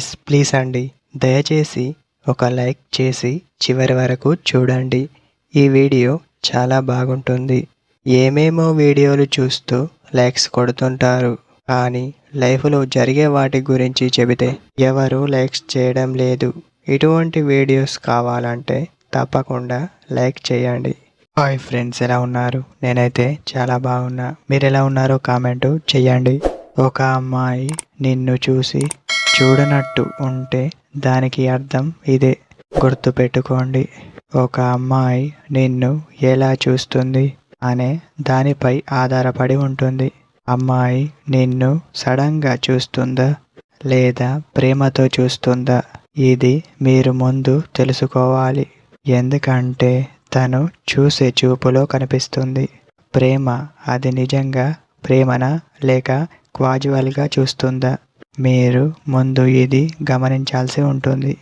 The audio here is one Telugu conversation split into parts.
గైస్ ప్లీజ్ అండి, దయచేసి ఒక లైక్ చేసి చివరి వరకు చూడండి. ఈ వీడియో చాలా బాగుంటుంది. ఏమేమో వీడియోలు చూస్తూ లైక్స్ కొడుతుంటారు, కానీ లైఫ్లో జరిగే వాటి గురించి చెబితే ఎవరు లైక్స్ చేయడం లేదు. ఇటువంటి వీడియోస్ కావాలంటే తప్పకుండా లైక్ చేయండి. హాయ్ ఫ్రెండ్స్, ఎలా ఉన్నారు? నేనైతే చాలా బాగున్నా. మీరు ఎలా ఉన్నారో కామెంట్ చేయండి. ఒక అమ్మాయి నిన్ను చూసి చూడనట్టు ఉంటే దానికి అర్థం ఇదే. గుర్తుపెట్టుకోండి, ఒక అమ్మాయి నిన్ను ఎలా చూస్తుంది అనే దానిపై ఆధారపడి ఉంటుంది. అమ్మాయి నిన్ను సడన్గా చూస్తుందా లేదా ప్రేమతో చూస్తుందా, ఇది మీరు ముందు తెలుసుకోవాలి. ఎందుకంటే తను చూసే చూపులో కనిపిస్తుంది. ప్రేమ అది నిజంగా ప్రేమనా లేక క్యాజువల్గా చూస్తుందా, మీరు ముందు ఇది గమనించాల్సి ఉంటుంది.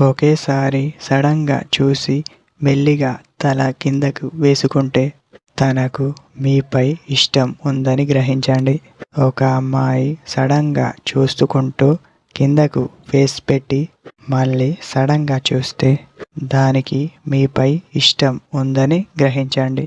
ఒకేసారి సడన్గా చూసి మెల్లిగా తల కిందకు వేసుకుంటే తనకు మీపై ఇష్టం ఉందని గ్రహించండి. ఒక అమ్మాయి సడన్గా చూసుకుంటూ కిందకు ఫేస్ పెట్టి మళ్ళీ సడన్గా చూస్తే దానికి మీపై ఇష్టం ఉందని గ్రహించండి.